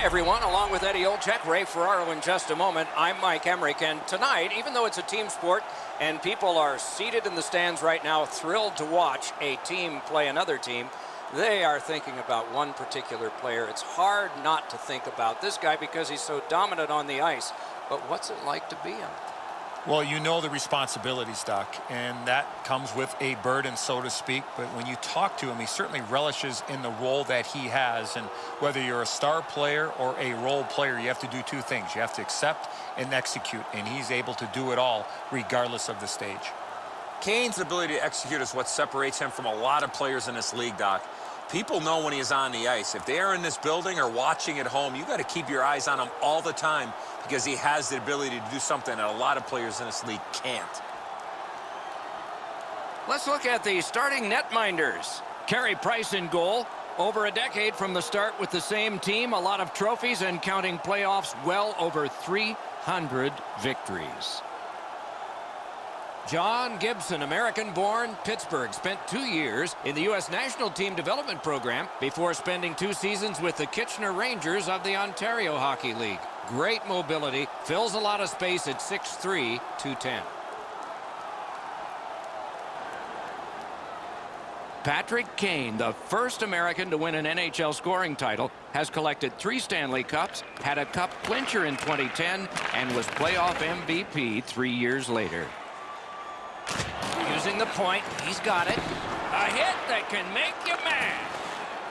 everyone, along with Eddie Olczyk, Ray Ferraro in just a moment. I'm Mike Emmerich, and tonight, even though it's a team sport and people are seated in the stands right now thrilled to watch a team play another team, they are thinking about one particular player. It's hard not to think about this guy because he's so dominant on the ice. But what's it like to be him? Well, you know the responsibilities, Doc, and that comes with a burden, so to speak. But when you talk to him, he certainly relishes in the role that he has. And whether you're a star player or a role player, you have to do two things. You have to accept and execute, and he's able to do it all regardless of the stage. Kane's ability to execute is what separates him from a lot of players in this league, Doc. People know when he's on the ice. If they are in this building or watching at home, you got to keep your eyes on him all the time because he has the ability to do something that a lot of players in this league can't. Let's look at the starting netminders. Carey Price in goal. Over a decade from the start with the same team, a lot of trophies and counting playoffs, well over 300 victories. John Gibson, American-born, Pittsburgh, spent 2 years in the U.S. National Team Development Program before spending 2 seasons with the Kitchener Rangers of the Ontario Hockey League. Great mobility, fills a lot of space at 6'3", 210. Patrick Kane, the first American to win an NHL scoring title, has collected 3 Stanley Cups, had a cup clincher in 2010, and was playoff MVP 3 years later. Using the point, he's got it. A hit that can make you mad.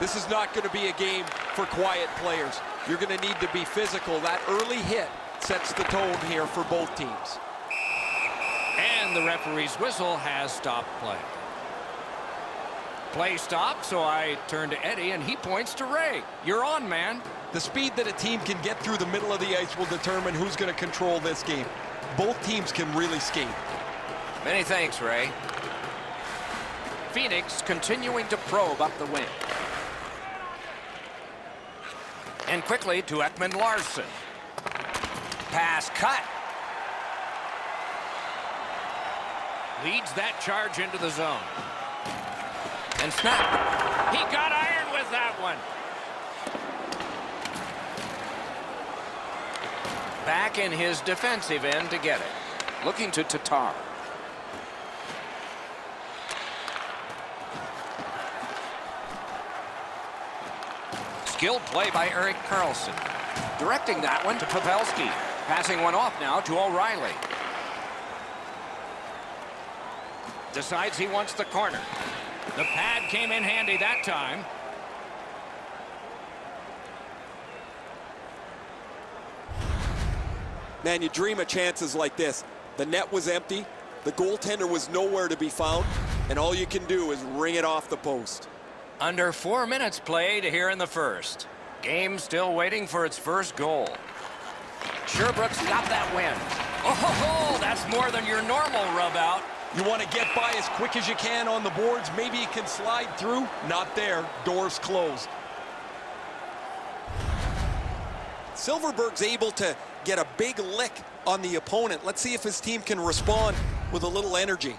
This is not going to be a game for quiet players. You're going to need to be physical. That early hit sets the tone here for both teams. And the referee's whistle has stopped play. Play stopped, so I turn to Eddie, and he points to Ray. You're on, man. The speed that a team can get through the middle of the ice will determine who's going to control this game. Both teams can really skate. Many thanks, Ray. Phoenix continuing to probe up the wing. And quickly to Ekman Larsson. Pass cut. Leads that charge into the zone. And snap. He got iron with that one. Back in his defensive end to get it. Looking to Tatar. Skilled play by Erik Karlsson. Directing that one to Pavelski. Passing one off now to O'Reilly. Decides he wants the corner. The pad came in handy that time. Man, you dream of chances like this. The net was empty. The goaltender was nowhere to be found. And all you can do is ring it off the post. Under 4 minutes played here in the first. Game still waiting for its first goal. Sherbrooke's got that win. Oh, that's more than your normal rub out. You want to get by as quick as you can on the boards. Maybe you can slide through. Not there. Doors closed. Silverberg's able to get a big lick on the opponent. Let's see if his team can respond with a little energy.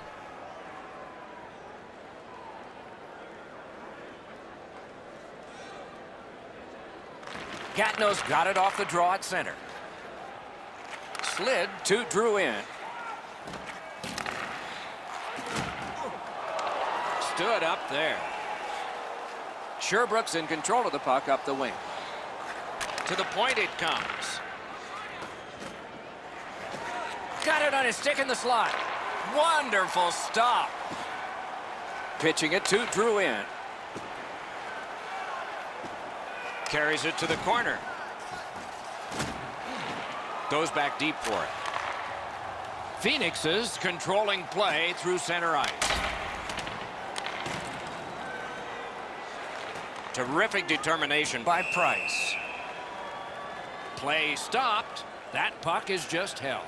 Gatineau's got it off the draw at center. Slid to Drouin. Stood up there. Sherbrooke's in control of the puck up the wing. To the point it comes. Got it on his stick in the slot. Wonderful stop. Pitching it to Drouin. Carries it to the corner. Goes back deep for it. Phoenix is controlling play through center ice. Terrific determination by Price. Play stopped. That puck is just held.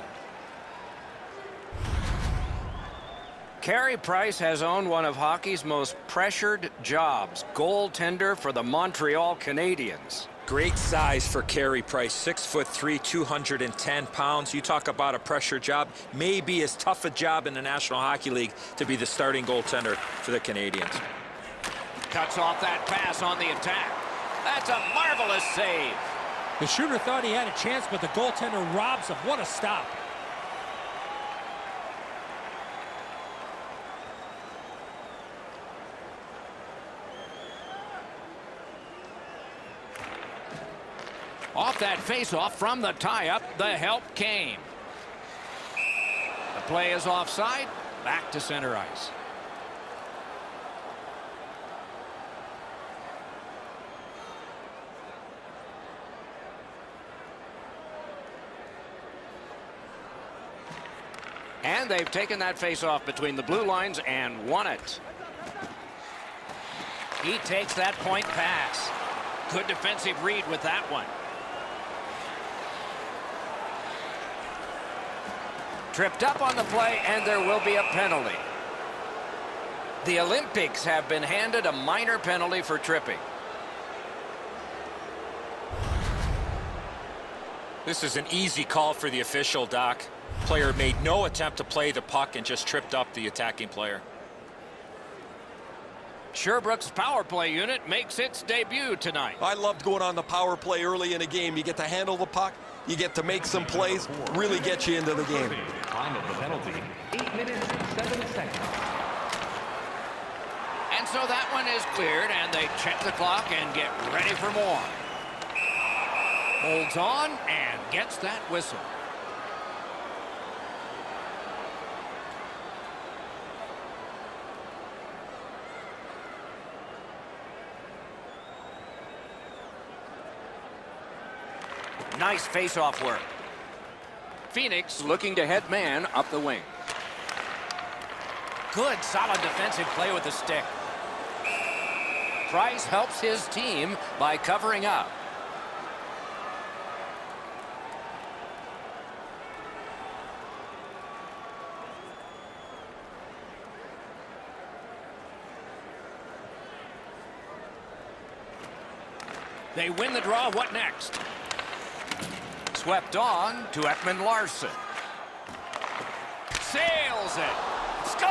Carey Price has owned one of hockey's most pressured jobs, goaltender for the Montreal Canadiens. Great size for Carey Price, 6'3", 210 pounds. You talk about a pressure job. Maybe as tough a job in the National Hockey League to be the starting goaltender for the Canadiens. Cuts off that pass on the attack. That's a marvelous save. The shooter thought he had a chance, but the goaltender robs him. What a stop. Off that faceoff from the tie-up, the help came. The play is offside. Back to center ice. And they've taken that faceoff between the blue lines and won it. He takes that point pass. Good defensive read with that one. Tripped up on the play, and there will be a penalty. The Olympics have been handed a minor penalty for tripping. This is an easy call for the official, Doc. Player made no attempt to play the puck and just tripped up the attacking player. Sherbrooke's power play unit makes its debut tonight. I loved going on the power play early in a game. You get to handle the puck, you get to make some plays, really get you into the game. Time of the penalty, 8 minutes, 7 seconds. And so that one is cleared, and they check the clock and get ready for more. Holds on and gets that whistle. Nice face-off work. Phoenix looking to head man up the wing. Good, solid defensive play with the stick. Price helps his team by covering up. They win the draw. What next? Swept on to Ekman Larson. Sails it. Score!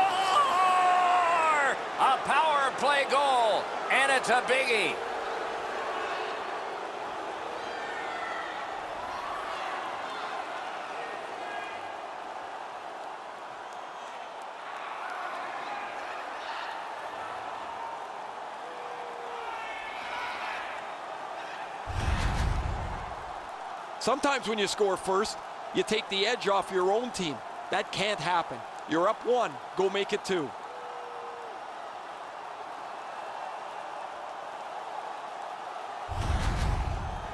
A power play goal, and it's a biggie. Sometimes when you score first, you take the edge off your own team. That can't happen. You're up 1, go make it 2.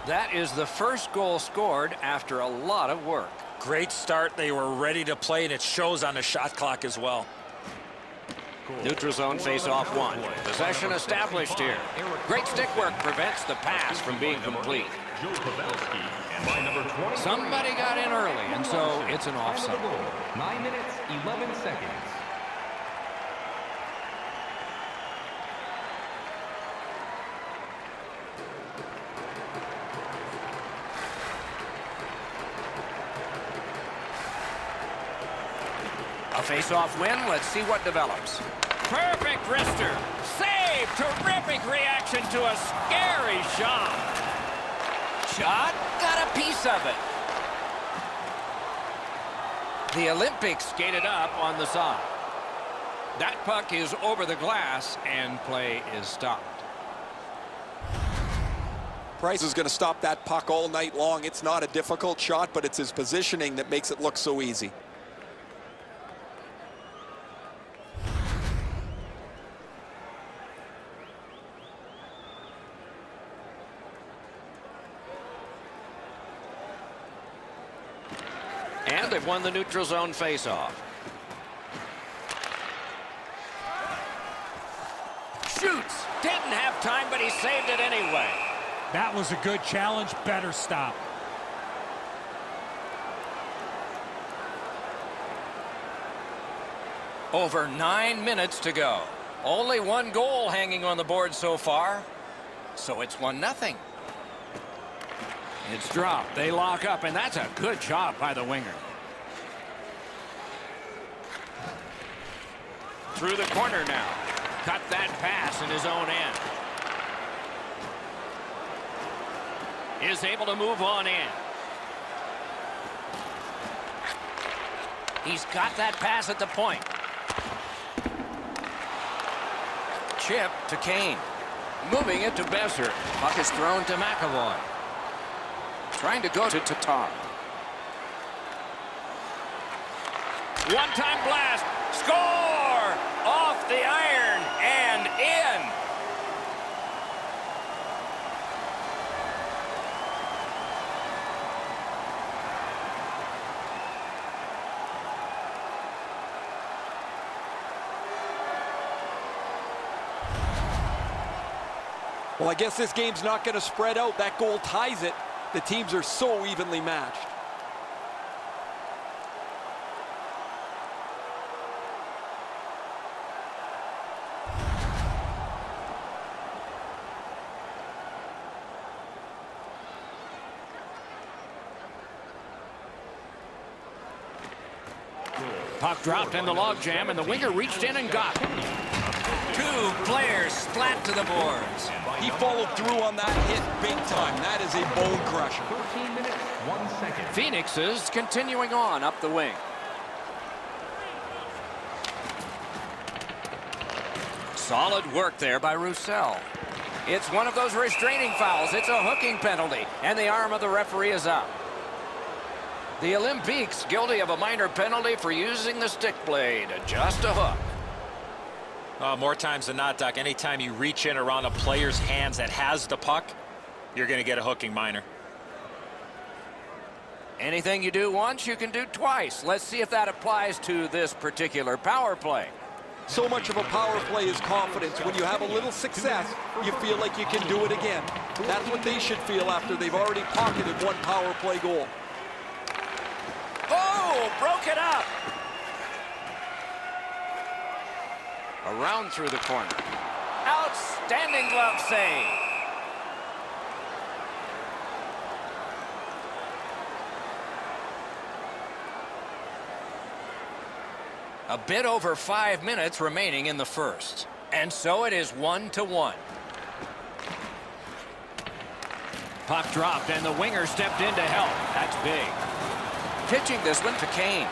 That is the first goal scored after a lot of work. Great start. They were ready to play, and it shows on the shot clock as well. Neutral zone face-off 1. Possession established here. Great stick work prevents the pass from being complete. Joe Pavelski, and by number 20. Somebody got in early, and so it's an offside. 9 minutes, 11 seconds. A face-off win. Let's see what develops. Perfect wrister. Save. Terrific reaction to a scary shot. Shot. Got a piece of it. The Olympics skated up on the side. That puck is over the glass, and play is stopped. Price is going to stop that puck all night long. It's not a difficult shot, but it's his positioning that makes it look so easy. And they've won the neutral zone face-off. Shoots. Didn't have time, but he saved it anyway. That was a good challenge. Better stop. Over 9 minutes to go. Only 1 goal hanging on the board so far. So it's 1-0. It's dropped. They lock up, and that's a good job by the winger. Through the corner now. Cut that pass in his own end. is able to move on in. He's got that pass at the point. Chip to Kane. Moving it to Besser. Puck is thrown to McAvoy. Trying to go to Tatar. One-time blast. Score! Off the iron and in. Well, I guess this game's not going to spread out. That goal ties it. The teams are so evenly matched. Puck dropped in the logjam, and the winger reached in and got it. Two players splat to the boards. He followed through on that hit big time. That is a bone crusher. 13 minutes, 1 second. Phoenix is continuing on up the wing. Solid work there by Roussel. It's one of those restraining fouls. It's a hooking penalty, and the arm of the referee is up. The Olympiques guilty of a minor penalty for using the stick blade. Just a hook. More times than not, Doc, anytime you reach in around a player's hands that has the puck, you're going to get a hooking minor. Anything you do once, you can do twice. Let's see if that applies to this particular power play. So much of a power play is confidence. When you have a little success, you feel like you can do it again. That's what they should feel after they've already pocketed one power play goal. Oh, broke it up. Around through the corner. Outstanding glove save. A bit over 5 minutes remaining in the first. And so it is 1-1. Puck dropped and the winger stepped in to help. That's big. Pitching this one to Kane.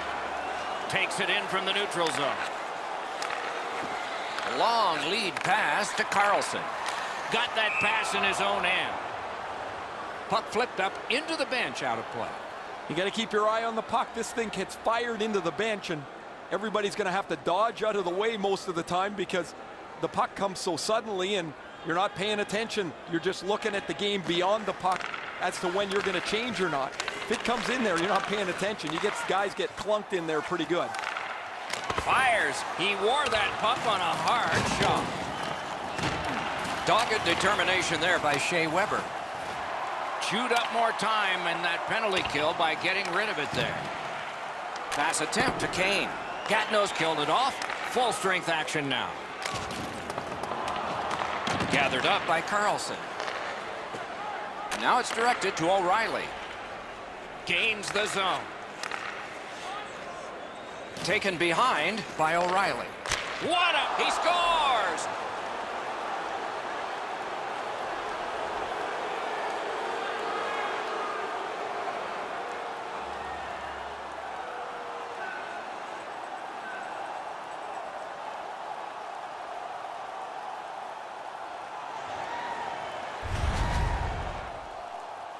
Takes it in from the neutral zone. Long lead pass to Carlson. Got that pass in his own end. Puck flipped up into the bench, out of play. You got to keep your eye on the puck. This thing gets fired into the bench, and everybody's going to have to dodge out of the way most of the time because the puck comes so suddenly and you're not paying attention. You're just looking at the game beyond the puck as to when you're going to change or not. If it comes in there, you're not paying attention. Guys get clunked in there pretty good. Fires. He wore that puck on a hard shot. Dogged determination there by Shea Weber. Chewed up more time in that penalty kill by getting rid of it there. Pass attempt to Kane. Gatineau's killed it off. Full strength action now. Gathered up by Carlson. Now it's directed to O'Reilly. Gains the zone. Taken behind by O'Reilly. He scores!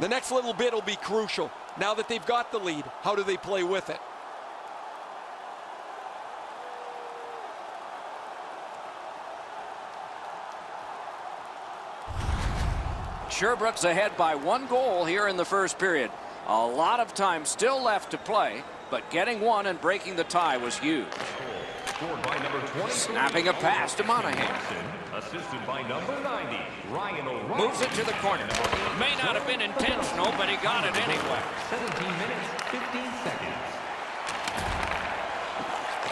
The next little bit will be crucial. Now that they've got the lead, how do they play with it? Sherbrooke's ahead by 1 goal here in the first period. A lot of time still left to play, but getting one and breaking the tie was huge. Scored by number 20. Snapping a pass to Monahan. Assisted by number 90, Ryan O'Reilly. Moves it to the corner. May not have been intentional, but he got it anyway. 17 minutes, 15 seconds.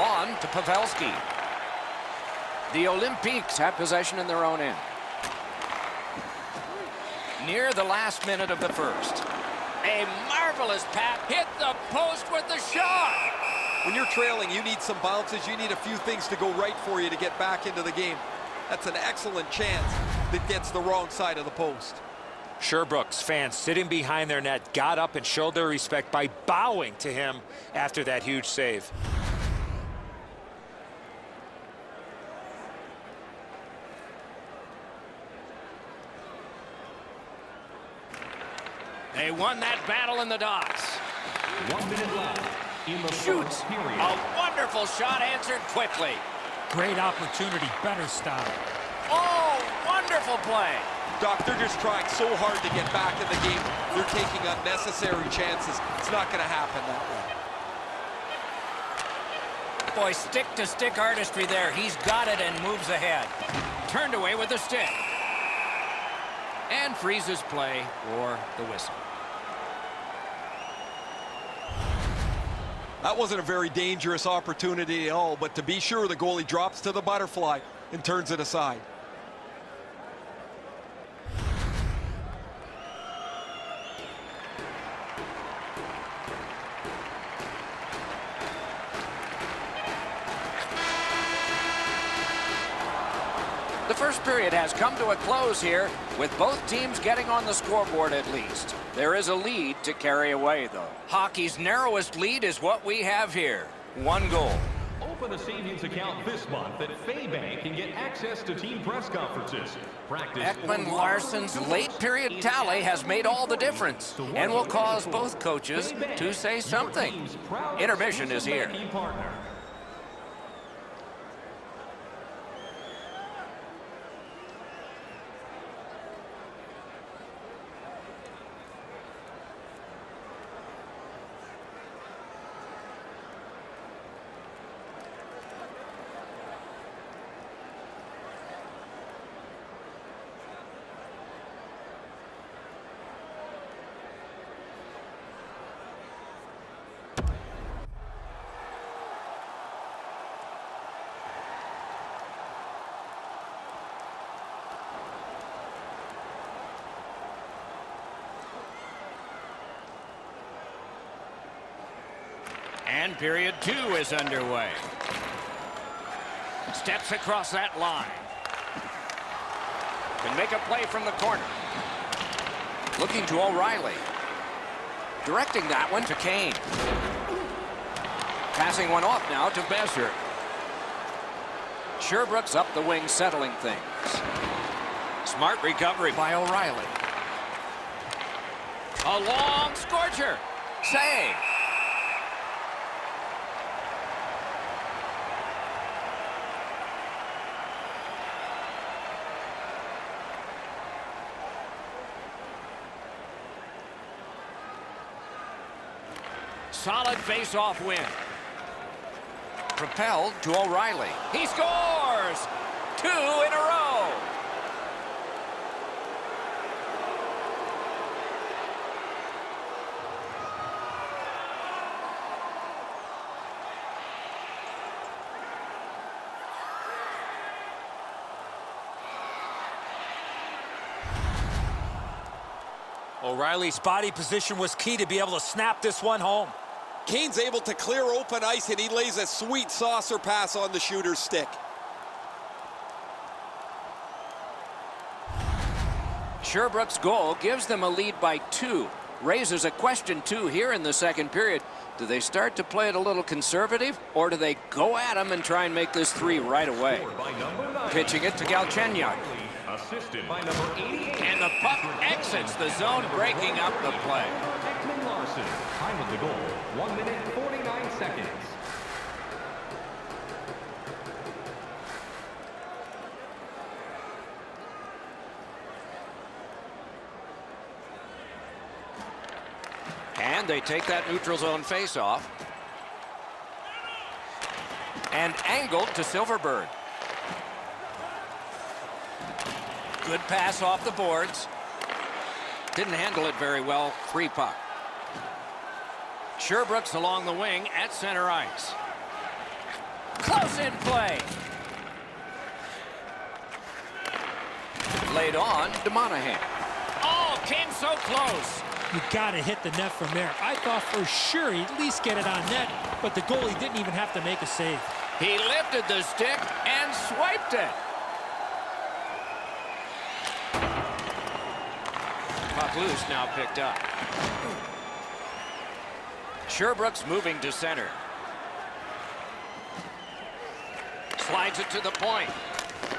On to Pavelski. The Olympiques have possession in their own end. Near the last minute of the first. A marvelous pass. Hit the post with the shot. When you're trailing, you need some bounces. You need a few things to go right for you to get back into the game. That's an excellent chance that gets the wrong side of the post. Sherbrooks fans sitting behind their net got up and showed their respect by bowing to him after that huge save. They won that battle in the docks. 1 minute left in the Shoots. first period. A wonderful shot answered quickly. Great opportunity. Better stop. Oh, wonderful play. Doc, they're just trying so hard to get back in the game. They're taking unnecessary chances. It's not going to happen that way. Boy, stick-to-stick artistry there. He's got it and moves ahead. Turned away with the stick. And freezes play for the whistle. That wasn't a very dangerous opportunity at all, but to be sure, the goalie drops to the butterfly and turns it aside. The first period has come to a close here, with both teams getting on the scoreboard at least. There is a lead to carry away, though. Hockey's narrowest lead is what we have here. 1 goal. Open a savings account this month at Faybank and get access to team press conferences. Practice. Ekman Larsson's late period tally has made all the difference and will cause both coaches to say something. Intermission is here. Partner. And period 2 is underway. Steps across that line. Can make a play from the corner. Looking to O'Reilly. Directing that one to Kane. Passing one off now to Besser. Sherbrooks up the wing, settling things. Smart recovery by O'Reilly. A long scorcher. Save. Solid face-off win. Propelled to O'Reilly. He scores! 2 in a row. O'Reilly's body position was key to be able to snap this one home. Kane's able to clear open ice, and he lays a sweet saucer pass on the shooter's stick. Sherbrooks' goal gives them a lead by 2. Raises a question, too, here in the second period. Do they start to play it a little conservative, or do they go at them and try and make this 3 right away? Pitching it to Galchenyuk. Assisted by number 88. And the puck exits the zone, breaking up the play. Ekman Larsson. Time of the goal, 1 minute 49 seconds. And they take that neutral zone face-off. And angled to Silverberg. Good pass off the boards. Didn't handle it very well. Free puck. Sherbrooks along the wing at center ice. Close in play. Laid on to Monahan. Oh, came so close. You got to hit the net from there. I thought for sure he'd at least get it on net, but the goalie didn't even have to make a save. He lifted the stick and swiped it. Puck loose, now picked up. Sherbrooke's moving to center. Slides it to the point.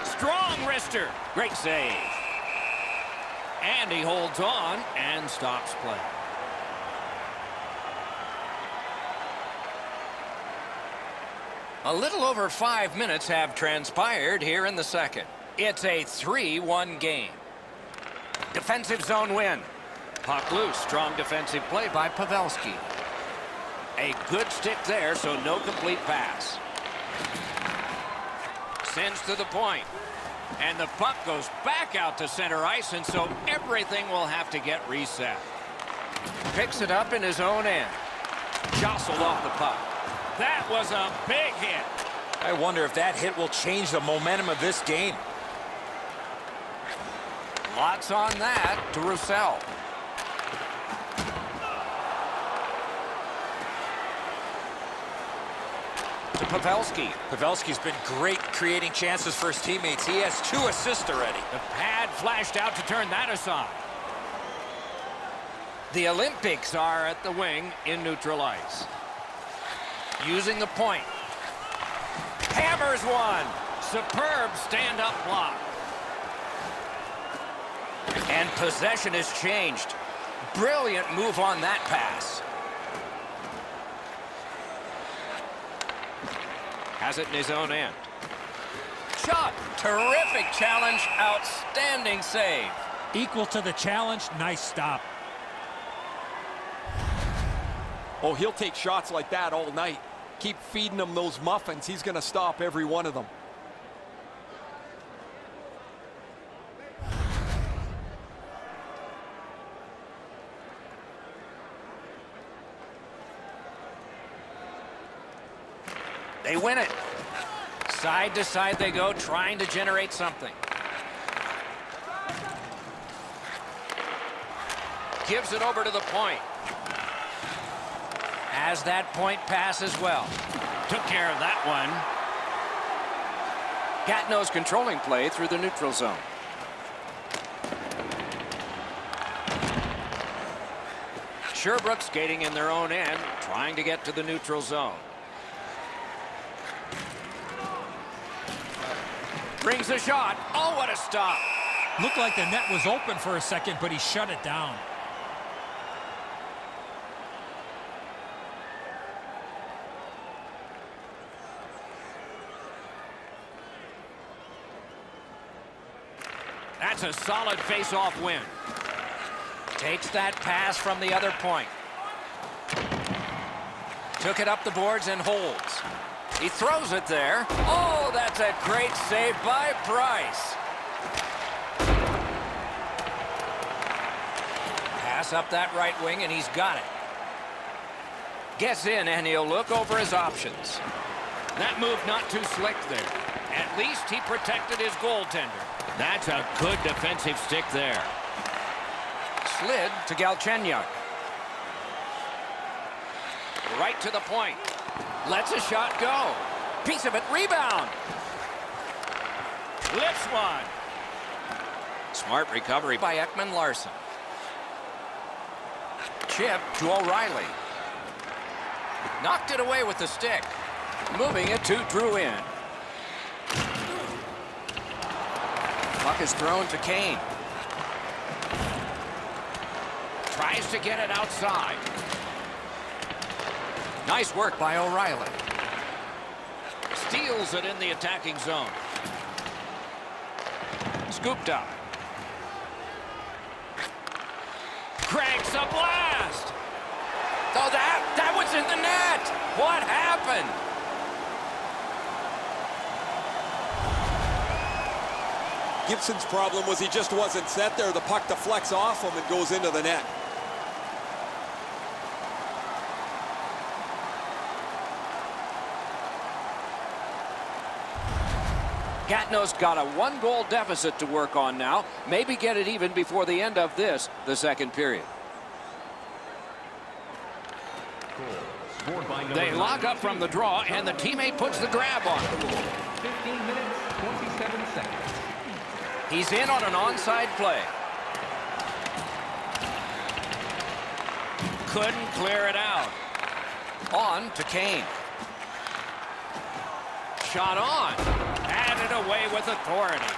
Strong wrister. Great save. And he holds on and stops play. A little over 5 minutes have transpired here in the second. It's a 3-1 game. Defensive zone win. Puck loose. Strong defensive play by Pavelski. A good stick there, so no complete pass. Sends to the point. And the puck goes back out to center ice, and so everything will have to get reset. Picks it up in his own end. Jostled off the puck. That was a big hit. I wonder if that hit will change the momentum of this game. Lots on that to Roussel. To Pavelski. Pavelski's been great creating chances for his teammates. He has 2 assists already. The pad flashed out to turn that aside. The Olympics are at the wing in neutral ice. Using the point. Hammers one. Superb stand-up block. And possession has changed. Brilliant move on that pass. Has it in his own end. Shot. Terrific challenge. Outstanding save. Equal to the challenge. Nice stop. Oh, he'll take shots like that all night. Keep feeding him those muffins. He's going to stop every one of them. They win it. Side to side they go, trying to generate something. Gives it over to the point. Has that point pass as well. Took care of that one. Gatineau's controlling play through the neutral zone. Sherbrooke skating in their own end, trying to get to the neutral zone. Brings a shot. Oh, what a stop. Looked like the net was open for a second, but he shut it down. That's a solid face-off win. Takes that pass from the other point. Took it up the boards and holds. He throws it there. Oh, that's a great save by Price. Pass up that right wing, and he's got it. Gets in, and he'll look over his options. That move not too slick there. At least he protected his goaltender. That's a good defensive stick there. Slid to Galchenyuk. Right to the point. Lets a shot go. Piece of it. Rebound. Lifts one. Smart recovery by Ekman Larson. Chip to O'Reilly. Knocked it away with the stick. Moving it to Drouin. Puck is thrown to Kane. Tries to get it outside. Nice work by O'Reilly. Steals it in the attacking zone. Scooped up. Cranks a blast. Oh, that was in the net. What happened? Gibson's problem was he just wasn't set there. The puck deflects off him and goes into the net. Gatineau's got a 1-goal deficit to work on now. Maybe get it even before the end of the second period. They lock up from the draw, and the teammate puts the grab on. 15 minutes, 27 seconds. He's in on an onside play. Couldn't clear it out. On to Kane. Shot on. Had it away with authority.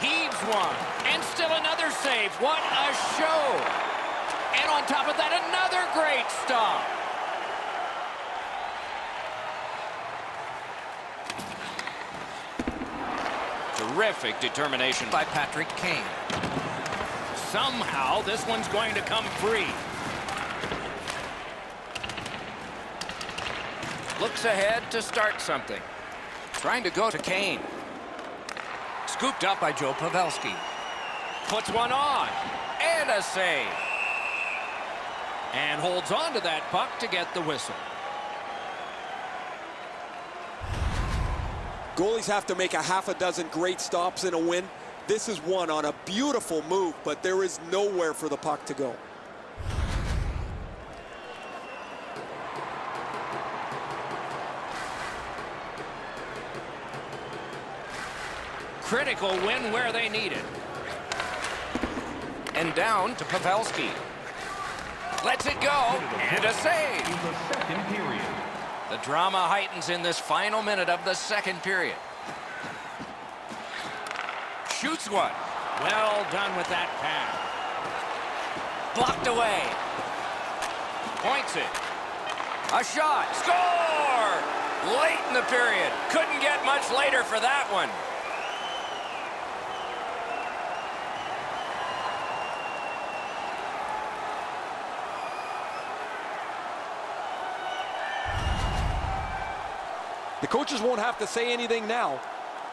Heaves one. And still another save. What a show. And on top of that, another great stop. Terrific determination by Patrick Kane. Somehow, this one's going to come free. Looks ahead to start something. Trying to go to Kane. Scooped up by Joe Pavelski. Puts one on. And a save. And holds on to that puck to get the whistle. Goalies have to make a half a dozen great stops in a win. This is one on a beautiful move, but there is nowhere for the puck to go. Critical win where they need it. And down to Pavelski. Lets it go, and a save. In the second period. The drama heightens in this final minute of the second period. Shoots one. Well done with that pass. Blocked away. Points it. A shot. Score! Late in the period. Couldn't get much later for that one. The coaches won't have to say anything now.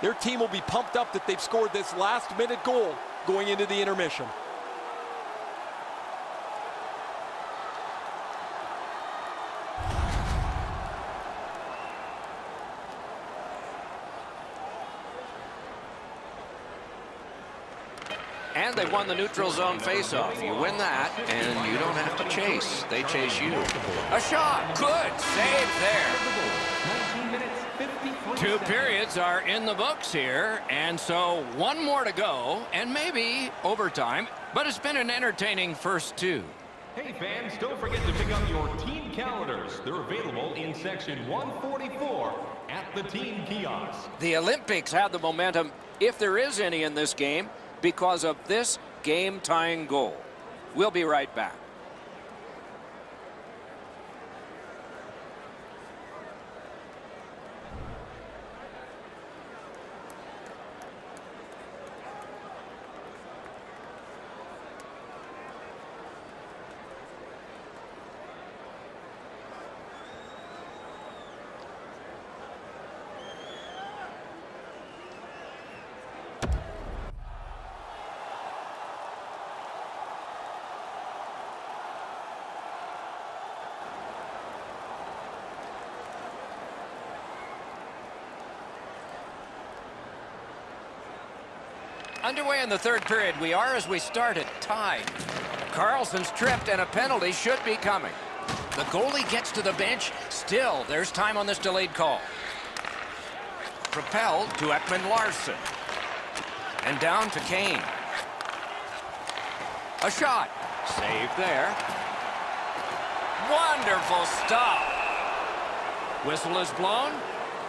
Their team will be pumped up that they've scored this last-minute goal going into the intermission. And they won the neutral zone faceoff. You win that, and you don't have to chase. They chase you. A shot. Good save there. 19 minutes, 53 Two seconds. periods are in the books here, and so one more to go, and maybe overtime. But it's been an entertaining first two. Hey fans, don't forget to pick up your team calendars. They're available in section 144 at the team kiosk. The Olympics have the momentum, if there is any in this game, because of this game-tying goal. We'll be right back. Underway in the third period. We are, as we started, tied. Carlson's tripped, and a penalty should be coming. The goalie gets to the bench. Still, there's time on this delayed call. Propelled to Ekman-Larsson. And down to Kane. A shot. Saved there. Wonderful stop. Whistle is blown,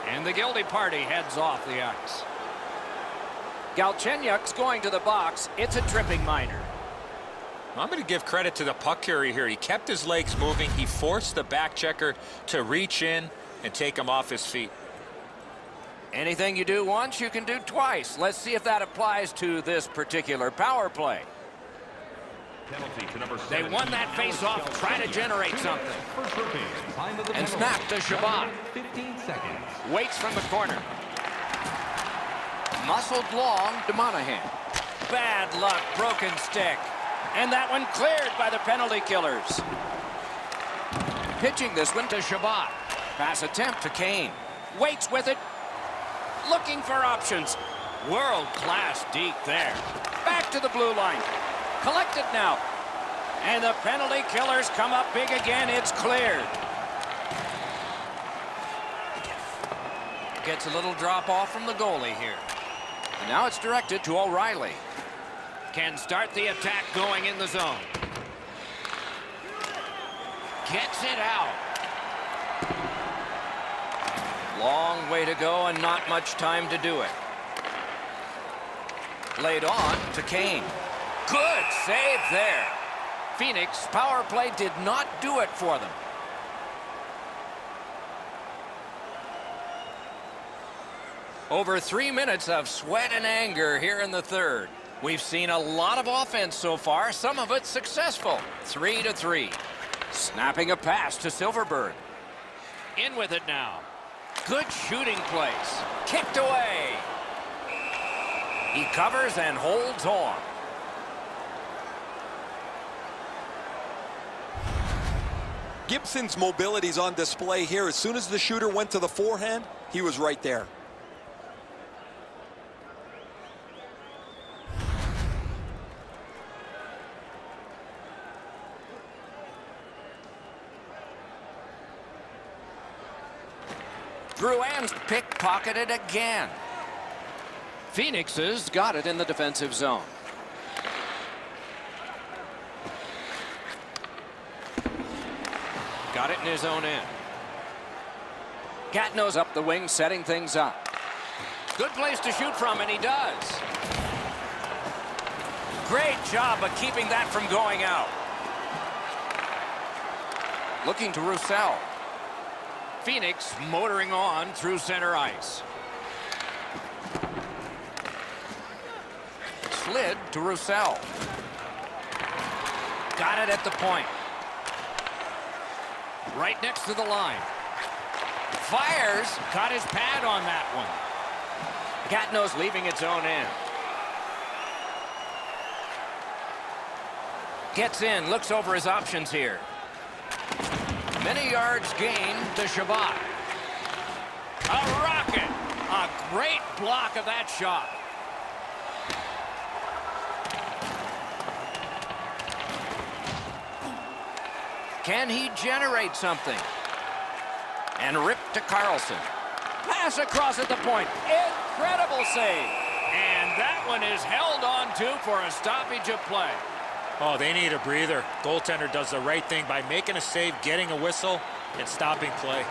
and the guilty party heads off the ice. Galchenyuk's going to the box. It's a tripping minor. I'm going to give credit to the puck carrier here. He kept his legs moving. He forced the back checker to reach in and take him off his feet. Anything you do once, you can do twice. Let's see if that applies to this particular power play. Penalty to number They 7. won that face-off, trying to generate something. First tripping. Time of the And penalty. snapped to Shabbat. 15 seconds. Waits from the corner. Muscled long to Monahan. Bad luck, broken stick. And that one cleared by the penalty killers. Pitching this one to Shabbat. Pass attempt to Kane. Waits with it. Looking for options. World-class deep there. Back to the blue line. Collected now. And the penalty killers come up big again. It's cleared. Gets a little drop off from the goalie here. And now it's directed to O'Reilly. Can start the attack going in the zone. Gets it out. Long way to go and not much time to do it. Laid on to Kane. Good save there. Phoenix power play did not do it for them. Over 3 minutes of sweat and anger here in the third. We've seen a lot of offense so far, some of it successful. 3-3. Snapping a pass to Silverberg. In with it now. Good shooting place. Kicked away. He covers and holds on. Gibson's mobility is on display here. As soon as the shooter went to the forehand, he was right there. Drouin's pickpocketed again. Phoenix has got it in the defensive zone. Got it in his own end. Gatineau's up the wing, setting things up. Good place to shoot from, and he does. Great job of keeping that from going out. Looking to Roussel. Phoenix motoring on through center ice. Slid to Roussel. Got it at the point. Right next to the line. Fires. Caught his pad on that one. Gatineau's leaving its own end. Gets in. Looks over his options here. Many yards gained to Shabbat. A rocket. A great block of that shot. Can he generate something? And ripped to Carlson. Pass across at the point. Incredible save. And that one is held on to for a stoppage of play. Oh, they need a breather. Goaltender does the right thing by making a save, getting a whistle, and stopping play.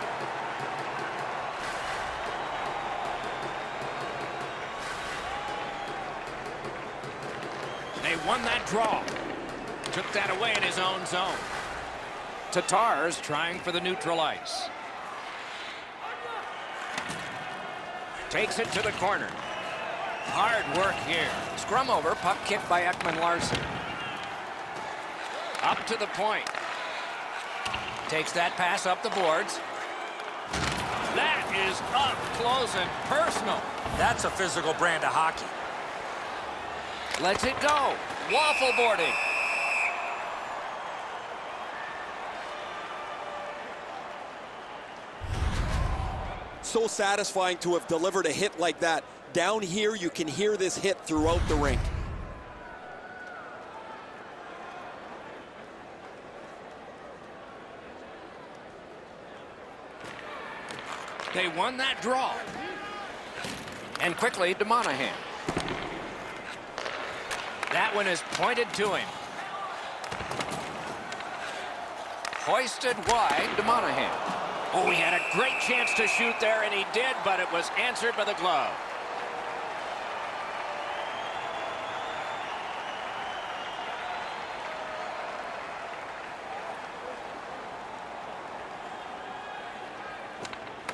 They won that draw. Took that away in his own zone. Tatar's trying for the neutral ice. Takes it to the corner. Hard work here. Scrum over, puck kicked by Ekman Larson. Up to the point. Takes that pass up the boards. That is up close and personal. That's a physical brand of hockey. Lets it go. Waffle boarding. So satisfying to have delivered a hit like that. Down here, you can hear this hit throughout the rink. They won that draw. And quickly to Monahan. That one is pointed to him. Hoisted wide to Monahan. Oh, he had a great chance to shoot there, and he did, but it was answered by the glove.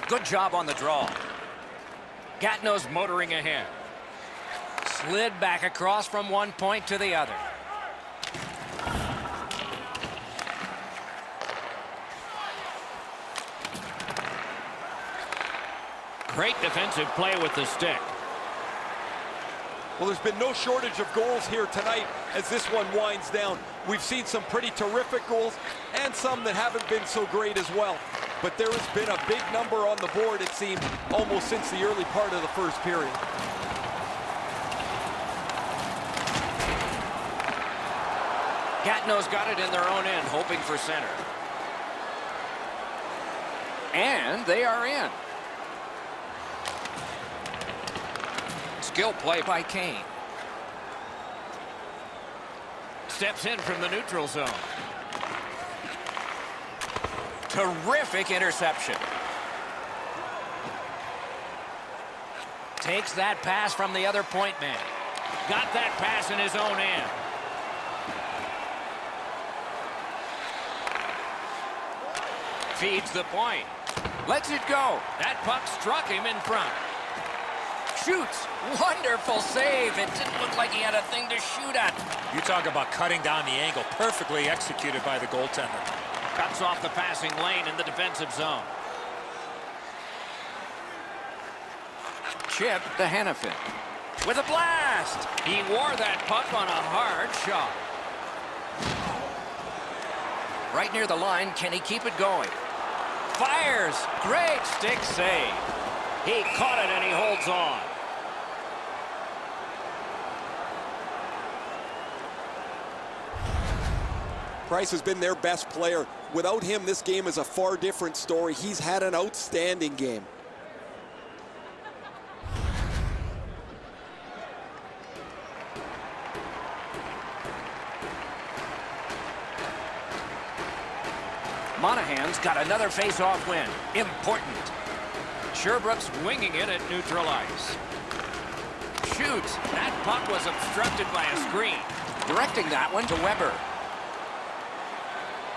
Good job on the draw. Gatineau's motoring ahead. Slid back across from one point to the other. Great defensive play with the stick. Well, there's been no shortage of goals here tonight as this one winds down. We've seen some pretty terrific goals and some that haven't been so great as well. But there has been a big number on the board, it seemed, almost since the early part of the first period. Gatineau's got it in their own end, hoping for center. And they are in. Skill play by Kane. Steps in from the neutral zone. Terrific interception. Takes that pass from the other point man. Got that pass in his own end. Feeds the point. Lets it go. That puck struck him in front. Shoots. Wonderful save. It didn't look like he had a thing to shoot at. You talk about cutting down the angle. Perfectly executed by the goaltender. Cuts off the passing lane in the defensive zone. Chip to Hanifin. With a blast. He wore that puck on a hard shot. Right near the line. Can he keep it going? Fires. Great stick save. He caught it and he holds on. Price has been their best player. Without him, this game is a far different story. He's had an outstanding game. Monahan's got another face-off win. Important. Sherbrooke's winging it at neutral ice. Shoots. That puck was obstructed by a screen. Directing that one to Weber.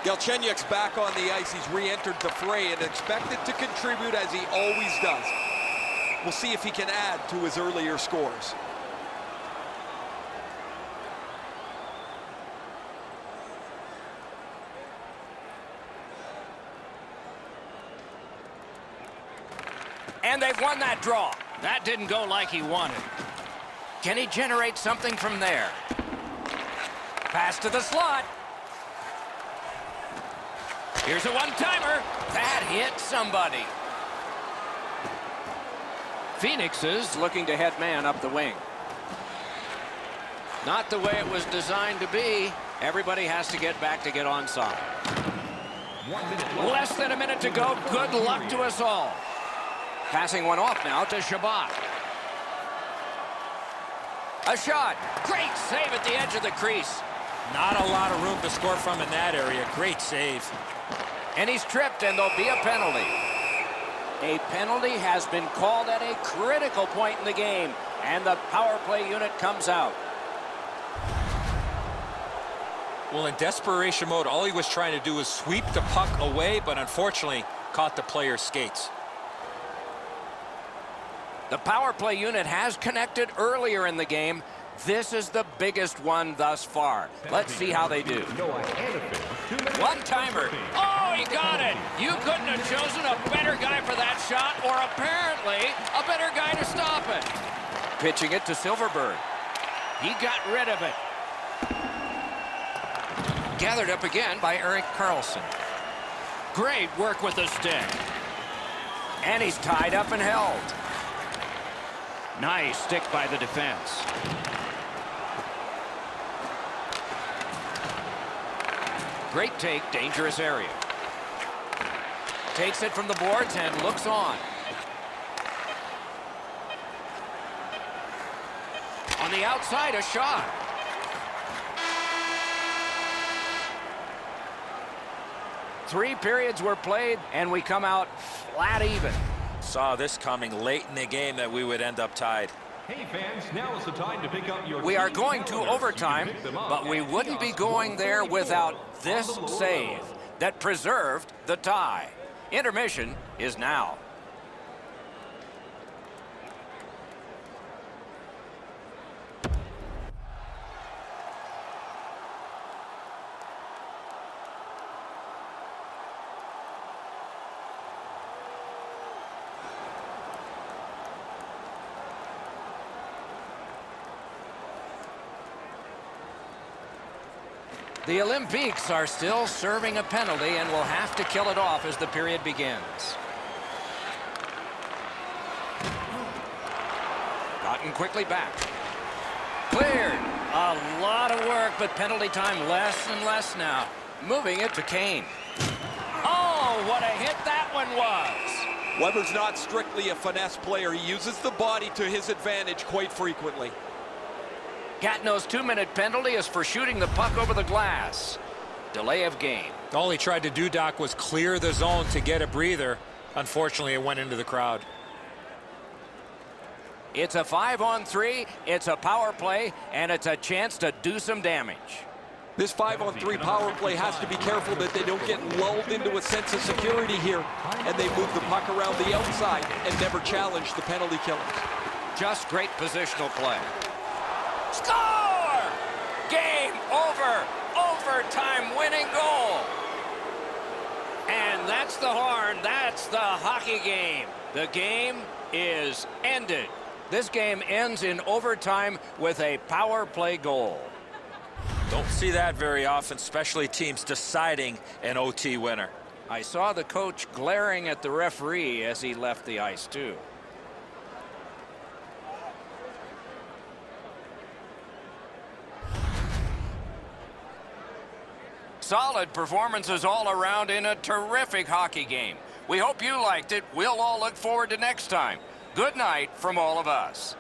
Galchenyuk's back on the ice. He's re-entered the fray and expected to contribute as he always does. We'll see if he can add to his earlier scores. And they've won that draw. That didn't go like he wanted. Can he generate something from there? Pass to the slot. Here's a one-timer. That hit somebody. Phoenix is looking to head man up the wing. Not the way it was designed to be. Everybody has to get back to get onside. 1 minute left. Less than a minute to go. Good luck to us all. Passing one off now to Shabbat. A shot. Great save at the edge of the crease. Not a lot of room to score from in that area. Great save. And he's tripped, and there'll be a penalty. A penalty has been called at a critical point in the game, and the power play unit comes out. Well, in desperation mode, all he was trying to do was sweep the puck away, but unfortunately caught the player's skates. The power play unit has connected earlier in the game. This is the biggest one thus far. Let's see how they do. Noah Hanifin, 2 minutes. One-timer. Oh, he got it. You couldn't have chosen a better guy for that shot, or apparently a better guy to stop it. Pitching it to Silverberg. He got rid of it. Gathered up again by Erik Karlsson. Great work with the stick. And he's tied up and held. Nice stick by the defense. Great take, dangerous area. Takes it from the boards and looks on. On the outside, a shot. Three periods were played, and we come out flat even. Saw this coming late in the game that we would end up tied. Hey fans, now is the time to pick up your We are team going to calendars. overtime, You can pick them up but we at wouldn't be kiosk going there 144 without this on the Laurel save Road. that preserved the tie. Intermission is now. The Olympiques are still serving a penalty and will have to kill it off as the period begins. Gotten quickly back. Cleared. A lot of work, but penalty time less and less now. Moving it to Kane. Oh, what a hit that one was. Weber's not strictly a finesse player. He uses the body to his advantage quite frequently. Gatineau's 2-minute penalty is for shooting the puck over the glass. delay of game. All he tried to do, Doc, was clear the zone to get a breather. Unfortunately, it went into the crowd. It's a 5-on-3, it's a power play, and it's a chance to do some damage. This 5-on-3 power play has to be careful that they don't get lulled into a sense of security here, and they move the puck around the outside and never challenge the penalty killers. Just great positional play. Score! Game over. Overtime winning goal. And that's the horn. That's the hockey game. The game is ended. This game ends in overtime with a power play goal. Don't see that very often, especially teams deciding an OT winner. I saw the coach glaring at the referee as he left the ice, too. Solid performances all around in a terrific hockey game. We hope you liked it. We'll all look forward to next time. Good night from all of us.